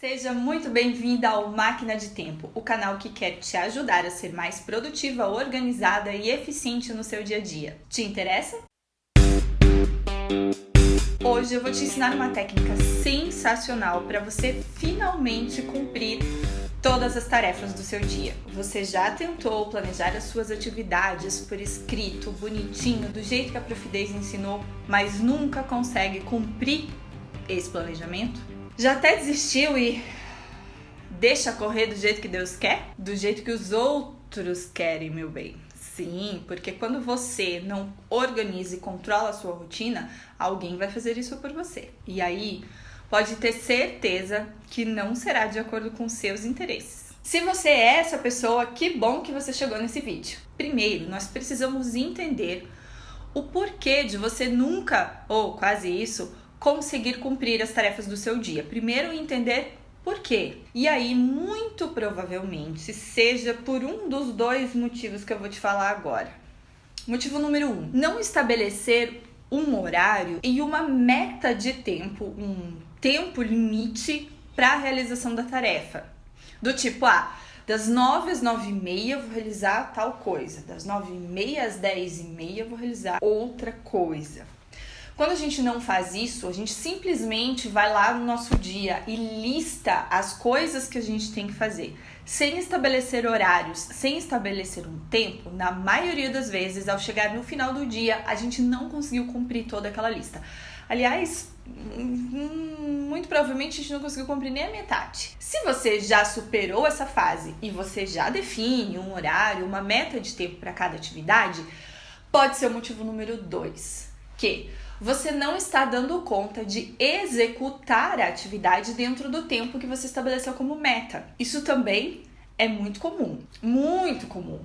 Seja muito bem-vinda ao Máquina de Tempo, o canal que quer te ajudar a ser mais produtiva, organizada e eficiente no seu dia a dia. Te interessa? Hoje eu vou te ensinar uma técnica sensacional para você finalmente cumprir todas as tarefas do seu dia. Você já tentou planejar as suas atividades por escrito, bonitinho, do jeito que a Profidez ensinou, mas nunca consegue cumprir esse planejamento? Já até desistiu e deixa correr do jeito que Deus quer? Do jeito que os outros querem, meu bem. Sim, porque quando você não organiza e controla a sua rotina, alguém vai fazer isso por você. E aí, pode ter certeza que não será de acordo com seus interesses. Se você é essa pessoa, que bom que você chegou nesse vídeo. Primeiro, nós precisamos entender o porquê de você nunca, ou quase isso, conseguir cumprir as tarefas do seu dia. Primeiro, entender por quê. E aí, muito provavelmente, seja por um dos dois motivos que eu vou te falar agora. Motivo número 1, não estabelecer um horário e uma meta de tempo, um tempo limite para a realização da tarefa. Do tipo, das 9 às 9h30 eu vou realizar tal coisa, das 9h30 às 10h30 eu vou realizar outra coisa. Quando a gente não faz isso, a gente simplesmente vai lá no nosso dia e lista as coisas que a gente tem que fazer. Sem estabelecer horários, sem estabelecer um tempo, na maioria das vezes, ao chegar no final do dia, a gente não conseguiu cumprir toda aquela lista. Aliás, muito provavelmente a gente não conseguiu cumprir nem a metade. Se você já superou essa fase e você já define um horário, uma meta de tempo para cada atividade, pode ser o motivo número 2, que você não está dando conta de executar a atividade dentro do tempo que você estabeleceu como meta. Isso também é muito comum,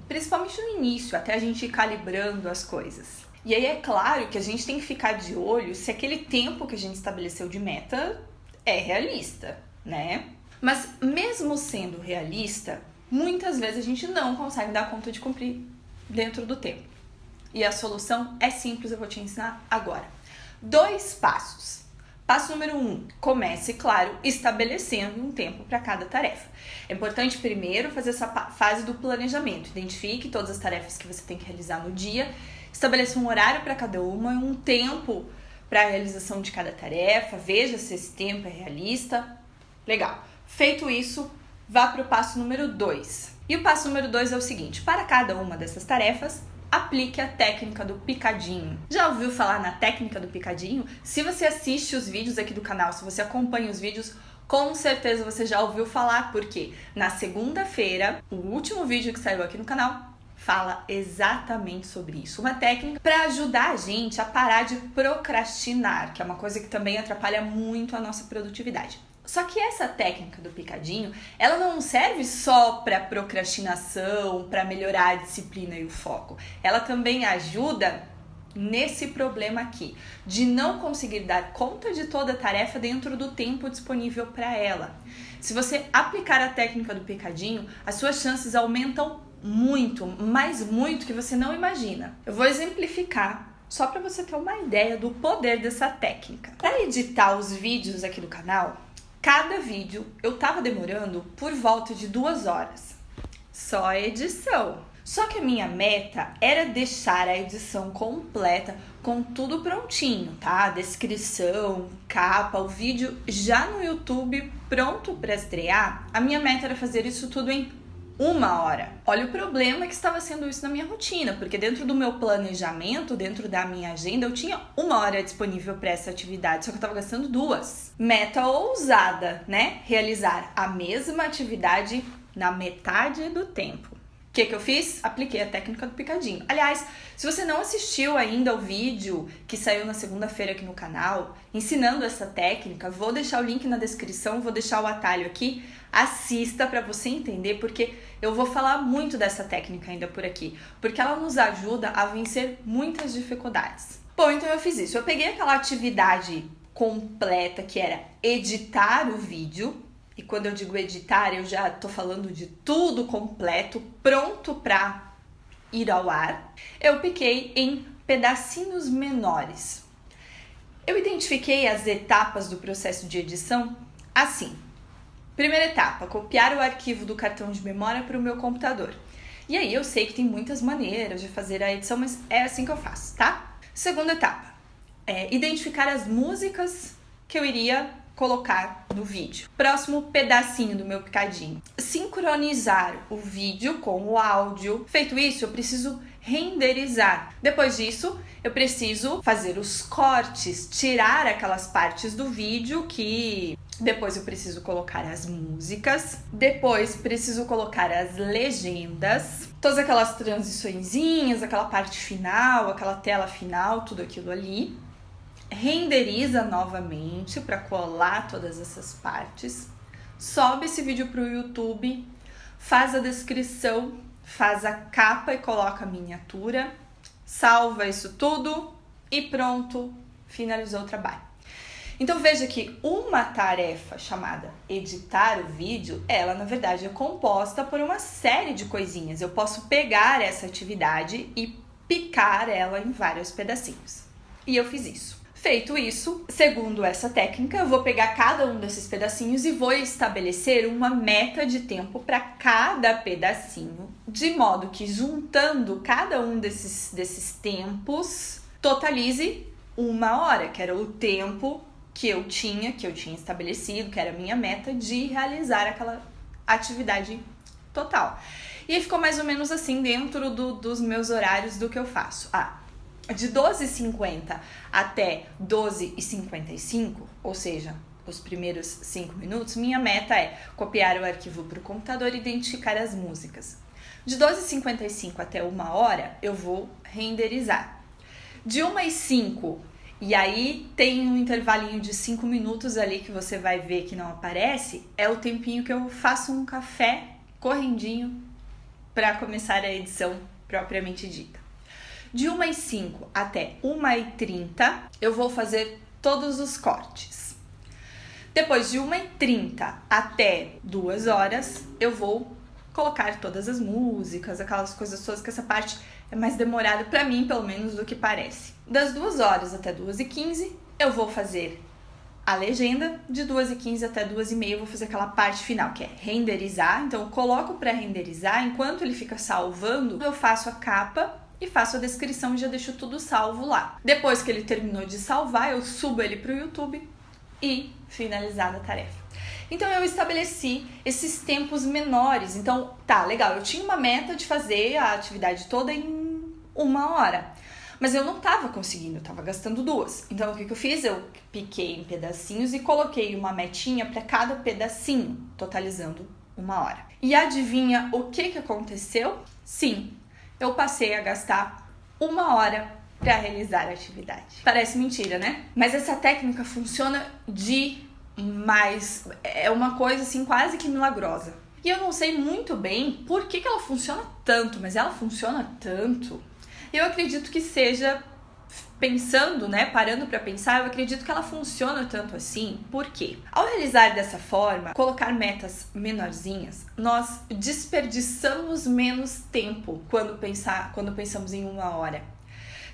principalmente no início, até a gente ir calibrando as coisas. E aí é claro que a gente tem que ficar de olho se aquele tempo que a gente estabeleceu de meta é realista, né? Mas mesmo sendo realista, muitas vezes a gente não consegue dar conta de cumprir dentro do tempo. E a solução é simples, eu vou te ensinar agora. 2 passos. Passo número 1, comece, claro, estabelecendo um tempo para cada tarefa. É importante primeiro fazer essa fase do planejamento. Identifique todas as tarefas que você tem que realizar no dia, estabeleça um horário para cada uma e um tempo para a realização de cada tarefa, veja se esse tempo é realista. Legal. Feito isso, vá para o passo número 2. E o passo número 2 é o seguinte, para cada uma dessas tarefas, aplique a técnica do picadinho. Já ouviu falar na técnica do picadinho? Se você assiste os vídeos aqui do canal, se você acompanha os vídeos, com certeza você já ouviu falar, porque na segunda-feira, o último vídeo que saiu aqui no canal, fala exatamente sobre isso. Uma técnica para ajudar a gente a parar de procrastinar, que é uma coisa que também atrapalha muito a nossa produtividade. Só que essa técnica do picadinho, ela não serve só para procrastinação, para melhorar a disciplina e o foco. Ela também ajuda nesse problema aqui, de não conseguir dar conta de toda a tarefa dentro do tempo disponível para ela. Se você aplicar a técnica do picadinho, as suas chances aumentam muito, mas muito que você não imagina. Eu vou exemplificar só para você ter uma ideia do poder dessa técnica. Para editar os vídeos aqui do canal, cada vídeo eu tava demorando por volta de 2 horas. Só a edição. Só que a minha meta era deixar a edição completa com tudo prontinho, tá? Descrição, capa, o vídeo já no YouTube pronto para estrear. A minha meta era fazer isso tudo em 1 hora. Olha o problema que estava sendo isso na minha rotina, porque dentro do meu planejamento, dentro da minha agenda, eu tinha 1 hora disponível para essa atividade, só que eu estava gastando 2. Meta ousada, né? Realizar a mesma atividade na metade do tempo. O que eu fiz? Apliquei a técnica do picadinho. Aliás, se você não assistiu ainda o vídeo que saiu na segunda-feira aqui no canal, ensinando essa técnica, vou deixar o link na descrição, vou deixar o atalho aqui. Assista para você entender, porque eu vou falar muito dessa técnica ainda por aqui, porque ela nos ajuda a vencer muitas dificuldades. Bom, então eu fiz isso. Eu peguei aquela atividade completa que era editar o vídeo. E quando eu digo editar, eu já tô falando de tudo completo, pronto para ir ao ar. Eu piquei em pedacinhos menores. Eu identifiquei as etapas do processo de edição assim. Primeira etapa, copiar o arquivo do cartão de memória para o meu computador. E aí eu sei que tem muitas maneiras de fazer a edição, mas é assim que eu faço, tá? Segunda etapa, identificar as músicas que eu iria colocar no vídeo. Próximo pedacinho do meu picadinho, sincronizar o vídeo com o áudio. Feito isso, eu preciso renderizar. Depois disso, eu preciso fazer os cortes, tirar aquelas partes do vídeo que depois eu preciso colocar as músicas, depois preciso colocar as legendas, todas aquelas transiçõezinhas, aquela parte final, aquela tela final, tudo aquilo ali. Renderiza novamente para colar todas essas partes, sobe esse vídeo para o YouTube, faz a descrição, faz a capa e coloca a miniatura, salva isso tudo e pronto, finalizou o trabalho. Então veja que uma tarefa chamada editar o vídeo, ela na verdade é composta por uma série de coisinhas. Eu posso pegar essa atividade e picar ela em vários pedacinhos. E eu fiz isso. Feito isso, segundo essa técnica, eu vou pegar cada um desses pedacinhos e vou estabelecer uma meta de tempo para cada pedacinho, de modo que juntando cada um desses tempos, totalize 1 hora, que era o tempo que eu tinha estabelecido, que era a minha meta de realizar aquela atividade total. E aí ficou mais ou menos assim dentro dos meus horários do que eu faço. De 12h50 até 12h55, ou seja, os primeiros 5 minutos, minha meta é copiar o arquivo para o computador e identificar as músicas. De 12h55 até 1 hora, eu vou renderizar. De 1h05, e aí tem um intervalinho de 5 minutos ali que você vai ver que não aparece, é o tempinho que eu faço um café correndinho para começar a edição propriamente dita. De 1h05 até 1h30, eu vou fazer todos os cortes. Depois de 1h30 até 2 horas, eu vou colocar todas as músicas, aquelas coisas todas, que essa parte é mais demorada para mim, pelo menos, do que parece. Das 2 horas até 2h15, eu vou fazer a legenda. De 2h15 até 2h30, eu vou fazer aquela parte final, que é renderizar. Então, eu coloco para renderizar, enquanto ele fica salvando, eu faço a capa e faço a descrição e já deixo tudo salvo lá. Depois que ele terminou de salvar, eu subo ele para o YouTube e finalizada a tarefa. Então eu estabeleci esses tempos menores. Então, tá, legal, eu tinha uma meta de fazer a atividade toda em 1 hora, mas eu não estava conseguindo, eu estava gastando 2. Então o que eu fiz? Eu piquei em pedacinhos e coloquei uma metinha para cada pedacinho, totalizando 1 hora. E adivinha o que aconteceu? Sim, eu passei a gastar 1 hora para realizar a atividade. Parece mentira, né? Mas essa técnica funciona demais. É uma coisa assim quase que milagrosa. E eu não sei muito bem por que ela funciona tanto, mas ela funciona tanto. Eu acredito que seja, pensando, né, parando para pensar, eu acredito que ela funciona tanto assim, porque ao realizar dessa forma, colocar metas menorzinhas, nós desperdiçamos menos tempo quando pensamos em 1 hora.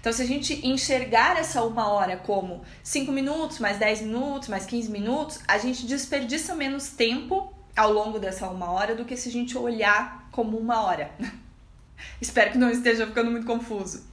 Então, se a gente enxergar essa 1 hora como 5 minutos, mais 10 minutos, mais 15 minutos, a gente desperdiça menos tempo ao longo dessa 1 hora do que se a gente olhar como 1 hora. Espero que não esteja ficando muito confuso.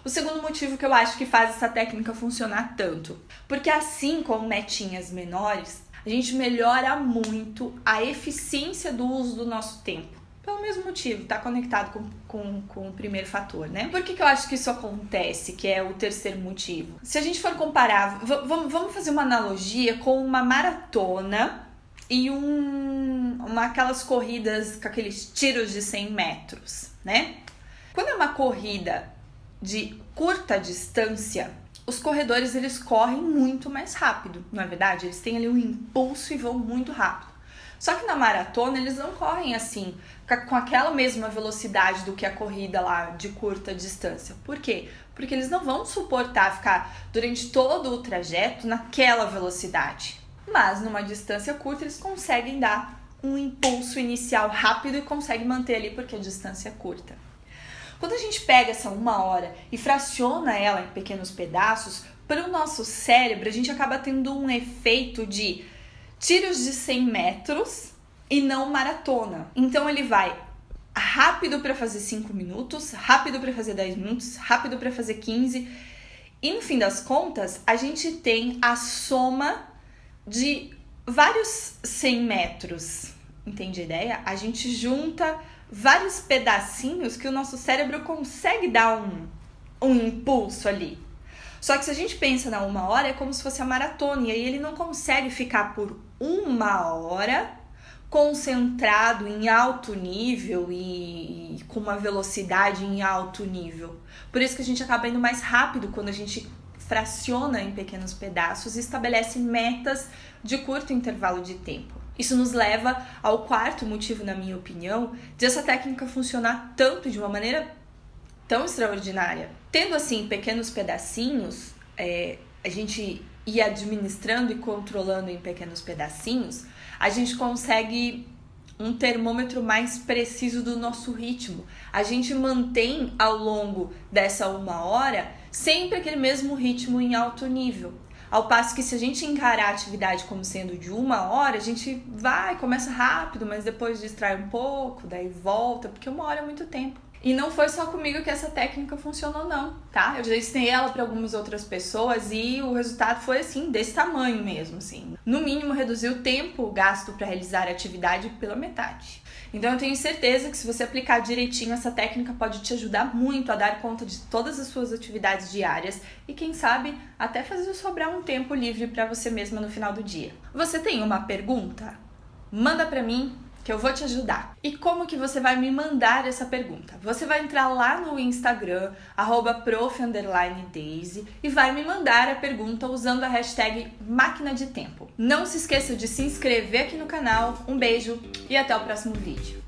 O segundo motivo que eu acho que faz essa técnica funcionar tanto, porque assim como metinhas menores, a gente melhora muito a eficiência do uso do nosso tempo. Pelo mesmo motivo, tá conectado com o primeiro fator, né? Por que eu acho que isso acontece, que é o terceiro motivo? Se a gente for comparar, vamos fazer uma analogia com uma maratona e aquelas corridas com aqueles tiros de 100 metros, né? Quando é uma corrida de curta distância, os corredores eles correm muito mais rápido, não é verdade? Eles têm ali um impulso e vão muito rápido. Só que na maratona eles não correm assim, com aquela mesma velocidade do que a corrida lá de curta distância. Por quê? Porque eles não vão suportar ficar durante todo o trajeto naquela velocidade. Mas numa distância curta eles conseguem dar um impulso inicial rápido e conseguem manter ali porque a distância é curta. Quando a gente pega essa 1 hora e fraciona ela em pequenos pedaços, para o nosso cérebro a gente acaba tendo um efeito de tiros de 100 metros e não maratona. Então ele vai rápido para fazer 5 minutos, rápido para fazer 10 minutos, rápido para fazer 15. E no fim das contas, a gente tem a soma de vários 100 metros. Entende a ideia? A gente junta vários pedacinhos que o nosso cérebro consegue dar um impulso ali. Só que se a gente pensa na 1 hora, é como se fosse a maratona. E aí ele não consegue ficar por 1 hora concentrado em alto nível e com uma velocidade em alto nível. Por isso que a gente acaba indo mais rápido quando a gente fraciona em pequenos pedaços e estabelece metas de curto intervalo de tempo. Isso nos leva ao quarto motivo, na minha opinião, de essa técnica funcionar tanto de uma maneira tão extraordinária. Tendo assim pequenos pedacinhos, a gente ir administrando e controlando em pequenos pedacinhos, a gente consegue um termômetro mais preciso do nosso ritmo. A gente mantém ao longo dessa 1 hora sempre aquele mesmo ritmo em alto nível. Ao passo que se a gente encarar a atividade como sendo de 1 hora, a gente começa rápido, mas depois distrai um pouco, daí volta, porque 1 hora é muito tempo. E não foi só comigo que essa técnica funcionou não, tá? Eu já ensinei ela para algumas outras pessoas e o resultado foi assim, desse tamanho mesmo, assim. No mínimo, reduziu o tempo gasto para realizar a atividade pela metade. Então eu tenho certeza que se você aplicar direitinho, essa técnica pode te ajudar muito a dar conta de todas as suas atividades diárias e quem sabe até fazer sobrar um tempo livre para você mesma no final do dia. Você tem uma pergunta? Manda para mim que eu vou te ajudar. E como que você vai me mandar essa pergunta? Você vai entrar lá no Instagram, @prof_daisy e vai me mandar a pergunta usando a hashtag máquina de tempo. Não se esqueça de se inscrever aqui no canal. Um beijo e até o próximo vídeo.